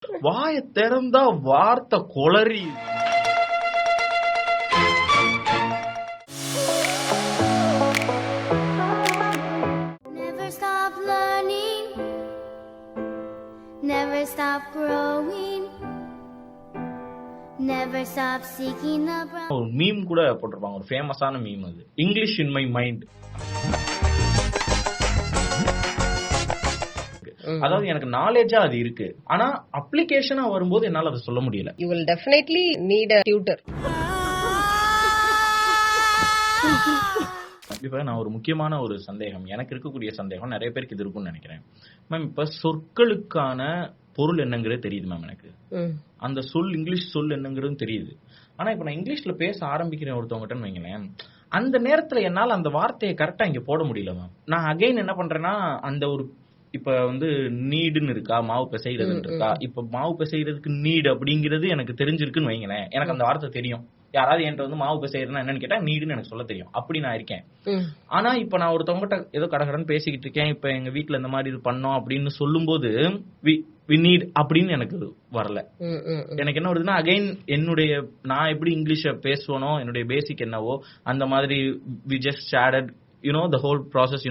வாய திறந்தா வார்த்தை கொளறி. Never stop learning, never stop growing, never stop seeking the brown. ஒரு மீம் கூட போட்டிருப்பாங்க, ஒரு ஃபேமஸான மீம். அது இங்கிலீஷ் இன் மை மைண்ட். அதாவது எனக்கு நாலேஜா அது இருக்கு, ஆனா அப்ளிகேஷனா வரும்போது என்னால அதை சொல்ல முடியல. You will definitely need a tutor. இப்ப நான் ஒரு முக்கியமான ஒரு சந்தேகம், எனக்கு இருக்கக்கூடிய சந்தேகம் நிறைய பேருக்கு இது இருக்கும்னு நினைக்கிறேன் மேம். இப்ப சொற்களுக்கான பொருள் என்னங்கிறது தெரியுது மேம் எனக்கு. அந்த சொல் இங்கிலீஷ் சொல் என்னங்கிறது தெரியுது. ஆனா இப்ப நான் இங்கிலீஷ்ல பேச ஆரம்பிக்கிறேன் ஒருத்தவங்ககிட்ட வைங்களேன், அந்த நேரத்துல என்னால அந்த வார்த்தையை கரெக்டா இங்க போட முடியல மேம். நான் அகைன் என்ன பண்றேன்னா, அந்த ஒரு இப்ப நீடுன்னு இருக்கா, மாவு பிசைறதுன்னு இருக்கா, இப்ப மாவு பிசைறதுக்கு நீடு அப்படிங்கிறது எனக்கு தெரிஞ்சிருக்குன்னு வைங்களேன். எனக்கு அந்த வார்த்தை தெரியும். யாராவது என்கிட்ட மாவு பிசைறதுன்னா என்னன்னு கேட்டா நீடுன்னு எனக்கு சொல்ல தெரியும். அப்படி நான் இருக்கேன். ஆனா இப்ப நான் ஒருத்தவங்ககிட்ட ஏதோ கடகடன்னு பேசிக்கிட்டு இருக்கேன், இப்ப எங்க வீட்டுல இந்த மாதிரி இது பண்ணோம் அப்படின்னு சொல்லும் போது we need அப்படின்னு எனக்கு வரல. எனக்கு என்ன வருதுன்னா, அகைன் என்னுடைய நான் எப்படி இங்கிலீஷ பேசுவனோ, என்னுடைய பேசிக் என்னவோ அந்த மாதிரி we just chatted, the whole process,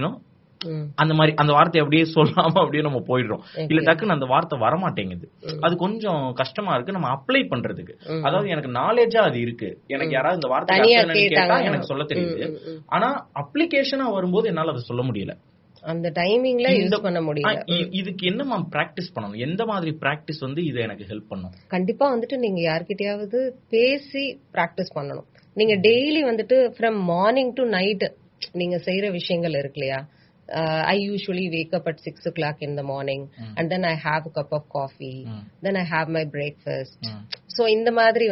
அந்த மாதிரி அந்த வார்த்தை அப்படியே சொல்லாம அப்படியே நம்ம போயிடுறோம். இல்ல டக்குன்னு அந்த வார்த்தை வரமாட்டேங்குது. அது கொஞ்சம் கஷ்டமா இருக்கு நம்ம அப்ளை பண்றதுக்கு. அதாவது எனக்கு நாலேஜா அது இருக்கு, எனக்கு யாராவது இந்த வார்த்தை கேட்டா எனக்கு சொல்ல தெரியுது, ஆனா அப்ளிகேஷனா வரும்போது என்னால அதை சொல்ல முடியல. அந்த டைமிங்ல யூஸ் பண்ண முடியல. இதுக்கு என்ன மேம் பிராக்டிஸ் பண்ணணும்? எந்த மாதிரி பிராக்டிஸ் இது எனக்கு ஹெல்ப் பண்ணும்? கண்டிப்பா நீங்க யார்கிட்டயாவது பேசி பிராக்டிஸ் பண்ணணும். நீங்க daily from morning to night நீங்க செய்யற விஷயங்கள் இருக்கு இல்லையா. I usually wake up at 6 o'clock in the morning, and then I have a cup of coffee, then I have my breakfast. So இந்த மாதிரி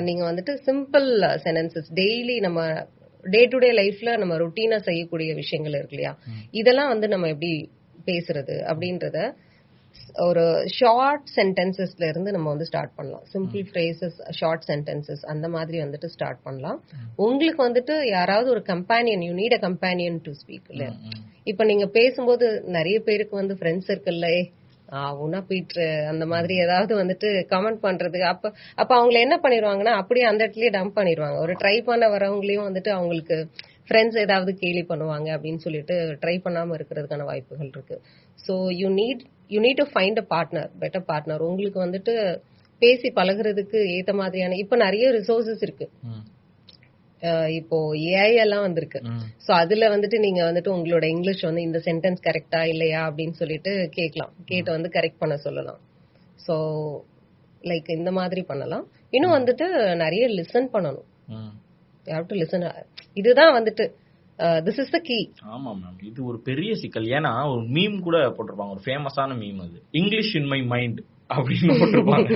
நீங்க சிம்பிள் சென்டென்சஸ் டெய்லி நம்ம day to day லைஃப்ல நம்ம ரொட்டீனா செய்யக்கூடிய விஷயங்கள் இருக்கு இல்லையா, இதெல்லாம் நம்ம எப்படி பேசுறது அப்படின்றத ஒரு ஷார்ட் சென்டென்சஸ்ல இருந்து நம்ம ஸ்டார்ட் பண்ணலாம். சிம்பிள் ஃப்ரேசஸ், ஷார்ட் சென்டென்சஸ் அந்த மாதிரி ஸ்டார்ட் பண்ணலாம். உங்களுக்கு யாராவது ஒரு companion, you need a companion to speak இல்லையா. இப்ப நீங்க பேசும்போது நிறைய பேருக்கு ஃப்ரெண்ட்ஸ் சர்க்கிள்ல உனா பீட்ரு அந்த மாதிரி ஏதாவது கமெண்ட் பண்றதுக்கு அப்ப அவங்க என்ன பண்ணிடுவாங்கன்னா அப்படியே அந்த இடத்துலயே டம்ப் பண்ணிடுவாங்க. ஒரு ட்ரை பண்ண வரவங்களையும் அவங்களுக்கு ஃப்ரெண்ட்ஸ் ஏதாவது கேலி பண்ணுவாங்க அப்படின்னு சொல்லிட்டு ட்ரை பண்ணாம இருக்கிறதுக்கான வாய்ப்புகள் இருக்கு. So you need to find a partner, better partner. உங்களுக்கு பேசி பழகுறதுக்கு ஏத்த மாதிரியான இப்ப நிறைய ரிசோர்சஸ் இருக்கு. இப்போ ஏஐ எல்லாம் வந்திருக்கு. சோ அதுல நீங்க உங்களோட இங்கிலீஷ் இந்த சென்டென்ஸ் கரெக்டா இல்லையா அப்படின்னு சொல்லிட்டு கேட்கலாம். கேட்டு கரெக்ட் பண்ண சொல்லலாம். சோ லைக் இந்த மாதிரி பண்ணலாம். இன்னும் நிறைய லிசன் பண்ணணும். You have to listen. இதுதான் this is the key. ஆமா மேம், இது ஒரு பெரிய சிக்கல். ஏன்னா ஒரு மீம் கூட போட்டிருப்பாங்க, ஒரு ஃபேமஸான மீம். அது இங்கிலீஷ் இன் மை மைண்ட் அப்படின்னு போட்டிருப்பாங்க.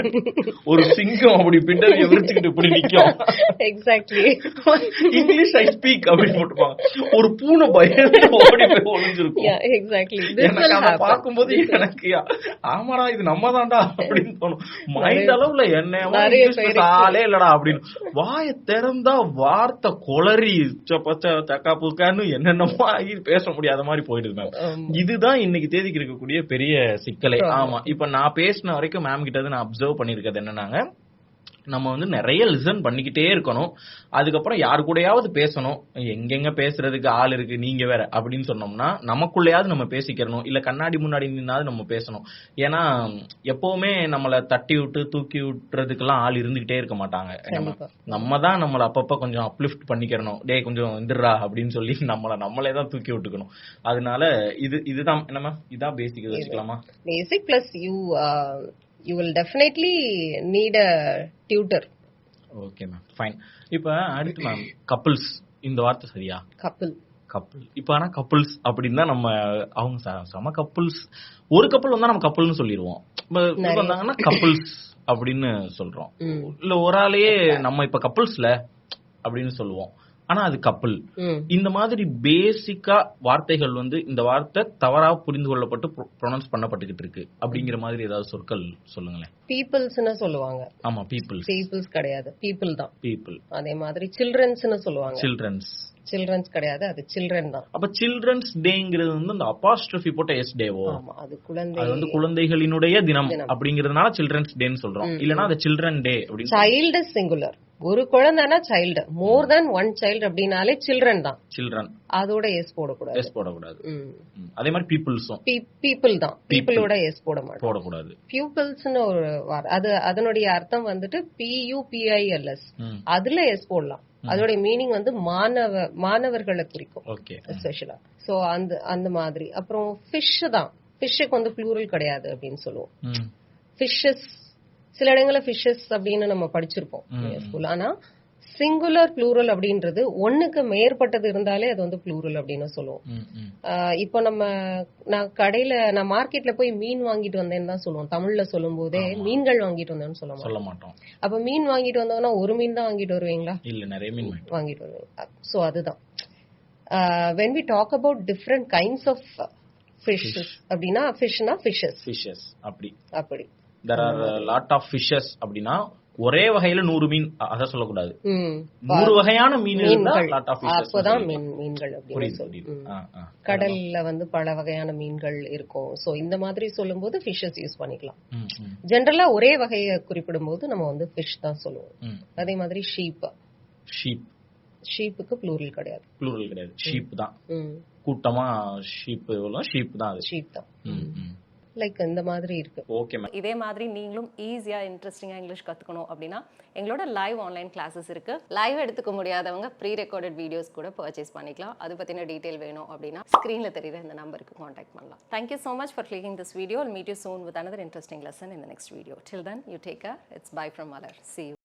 ஒரு சிங்கம் அப்படி பின்னாடி விரிச்சுக்கிட்டு இப்படி நிக்கும். எக்ஸாக்ட்லி. இங்கிலீஷ் ஐ ஸ்பீக் அப்படின்னு போட்டிருப்பாங்க. ஒரு பூனை பயந்து ஓடி போய் ஒளிஞ்சிருக்கும். எக்ஸாக்ட்லி. பார்க்கும்போது எனக்கு ஆமாடா இது நம்ம தான்டா அப்படின்னு தோணும். மைண்ட் அளவுல என்னையமா ஆளே இல்லடா அப்படின்னு வாய திறந்தா வார்த்தை கொளறி தக்கா புக்கான்னு என்னென்னமோ ஆகி பேச முடியாத மாதிரி போயிடுது மேம். இதுதான் இன்னைக்கு தேதிக்கு இருக்கக்கூடிய பெரிய சிக்கலே. ஆமா, இப்ப நான் பேசின வரைக்கும் மேம் கிட்ட நான் அப்சர்வ் பண்ணிருக்கிறது என்னன்னாங்க, நம்ம நிறைய லிசன் பண்ணிக்கிட்டே இருக்கணும். அதுக்கப்புறம் யாரு கூடயாவது பேசணும். எங்கெங்க பேசுறதுக்கு ஆள் இருக்கு, நீங்க வேற அப்படின்னு சொன்னோம்னா நமக்குள்ளயாவது நம்ம பேசிக்கிறணும். இல்ல கண்ணாடி முன்னாடி நின்னாவது நம்ம பேசணும். ஏன்னா எப்பவுமே நம்மள தட்டி விட்டு தூக்கி விட்டுறதுக்கெல்லாம் ஆள் இருந்துகிட்டே இருக்க மாட்டாங்க. நம்ம தான் நம்மள அப்பப்ப கொஞ்சம் அப்லிஃப்ட் பண்ணிக்கிறணும். டே கொஞ்சம் எந்திரா அப்படின்னு சொல்லி நம்மளே தான் தூக்கி விட்டுக்கணும். அதனால இதுதான் என்னமா, இதான் பேசிக். வச்சுக்கலாமா? பேசிக் plus you will definitely need a tutor. Okay ma'am, fine. இப்ப அடுத்து மேம் கப்பிள்ஸ், இந்த வார்த்தை சரியா? கப்பிள். இப்ப ஆனா கப்பிள்ஸ் அப்படின்னா நம்ம அவங்க சம கப்பிள்ஸ், ஒரு கப்பல் வந்தா நம்ம கப்பல்னு சொல்லிடுவோம். வந்தாங்கன்னா கப்பிள்ஸ் அப்படின்னு சொல்றோம். இல்ல ஒரு ஆளையே நம்ம இப்ப கப்பிள்ஸ்ல அப்படின்னு சொல்லுவோம். ஆனா அது கப்பல். இந்த மாதிரி பேசிக்கா வார்த்தைகள் இந்த வார்த்தை தவறா புரிந்து கொள்ளப்பட்டு ப்ரொனவுன்ஸ் பண்ணப்பட்டுகிட்டு இருக்கு அப்படிங்கிற மாதிரி ஏதாவது சொற்கள் சொல்லுங்களேன். பீப்பிள்ஸ்னு சொல்லுவாங்க. ஆமா, பீப்பிள்ஸ். பீப்பிள்ஸ் கிடையாது, பீப்பிள் தான். பீப்பிள். அதே மாதிரி சில்ட்ரன்ஸ்னு சொல்லுவாங்க. சில்ட்ரன்ஸ். சில்ட்ரன்ஸ் கிடையாது, அது சில்ட்ரன் தான். அப்ப சில்ட்ரன்ஸ் டேங்கிறது வந்து அந்த அப்பாஸ்ட்ரோஃபி போட்ட எஸ் டேவோ? ஆமா, அது அது வந்து குழந்தைகளினுடைய தினம் அப்படிங்கறதுனால சில்ட்ரன்ஸ் டேன்னு சொல்றோம். இல்லனா அது சில்ட்ரன் டே அப்படி. சைல்டு சிங்குலர், ஒரு குழந்தைனா சைல்டு, மோர் தென் ஒன் சைல்டு அப்படினாலே சில்ட்ரன் தான். சில்ட்ரன் அதோட எஸ் போடக்கூடாது. எஸ் போடக்கூடாது. அதே மாதிரி பீப்புள்ஸும் பீப்புள் தான், பீப்புளோட எஸ் போடக்கூடாது. பியூப்பிள்ஸ்னு ஒரு அது அதனுடைய அர்த்தம் வந்துட்டு PUPILS, அதுல எஸ் போடலாம். அதோட மீனிங் வந்து மாணவர்களை குறிக்கும் ஸ்பெஷலா. சோ அந்த மாதிரி. அப்புறம் ஃபிஷ் தான், ஃபிஷ்ஷுக்கு வந்து ப்ளூரல் கிடையாது அப்படின்னு சொல்லுவோம். ஃபிஷஸ் சில இடங்கள்ல ஃபிஷஸ் அப்படின்னு நம்ம படிச்சிருப்போம் ஸ்கூல். ஆனா சிங்குலர் ப்ளூரல் அப்படின்றது ஒண்ணுக்கு மேற்பட்டது இருந்தாலே அது வந்து ப்ளூரல் அப்படின்னு சொல்லுவோம். இப்போ நான் மார்க்கெட்ல போய் மீன் வாங்கிட்டு வந்தேன்னு தான் சொல்லுவோம். தமிழ்ல சொல்லும் போதே மீன்கள் வாங்கிட்டு வந்தேன்னு சொல்ல மாட்டோம். அப்ப மீன் வாங்கிட்டு வந்தோம்னா ஒரு மீன் தான் வாங்கிட்டு வருவீங்களா? இல்ல, நிறைய மீன் வாங்கிட்டு வருவீங்க. சோ அதுதான் when we talk about different kinds of fishes அப்படின்னா ஃபிஷ்னா ஃபிஷஸ் அப்படி there are a lot of fishes அப்படினா ஒரே வகையில 100 மீன் அத சொல்ல கூடாது. 100 வகையான மீன் இருந்தா lot of fishes. அப்பதான் மீன்கள் அப்படி சொல்றோம். கடல்ல வந்து பல வகையான மீன்கள் இருக்கும். சோ இந்த மாதிரி சொல்லும்போது ஃபிஷஸ் யூஸ் பண்ணிக்கலாம். ஜெனரலா ஒரே வகையை குறிப்பிடும்போது நம்ம வந்து ஃபிஷ் தான் சொல்லுவோம். அதே மாதிரி ஷீப்புக்கு ப்ளூரல் கிடையாது. ஷீப் தான் கூட்டமா ஷீப் தான் லைக் இந்த மாதிரி இருக்கு. Okay ma'am. இதே மாதிரி நீங்களும் ஈஸியா இன்ட்ரெஸ்டிங்கா இங்கிலீஷ் கத்துக்கணும் அப்படின்னா எங்களோட லைவ் ஆன்லைன் கிளாஸஸ் இருக்கு. லைவ் எடுத்துக்க முடியாதவங்க ப்ரீ ரெக்கார்டட் வீடியோஸ் கூட பர்ச்சேஸ் பண்ணிக்கலாம். அது பத்தின டீடைல் வேணும் அப்படின்னா ஸ்கிரீன்ல தெரியுற இந்த நம்பருக்கு கான்டாக்ட் பண்ணலாம். Thank you so much for clicking this video. I'll meet you soon with another interesting lesson in the next video. Till then, you take care. It's bye from Malar. See you.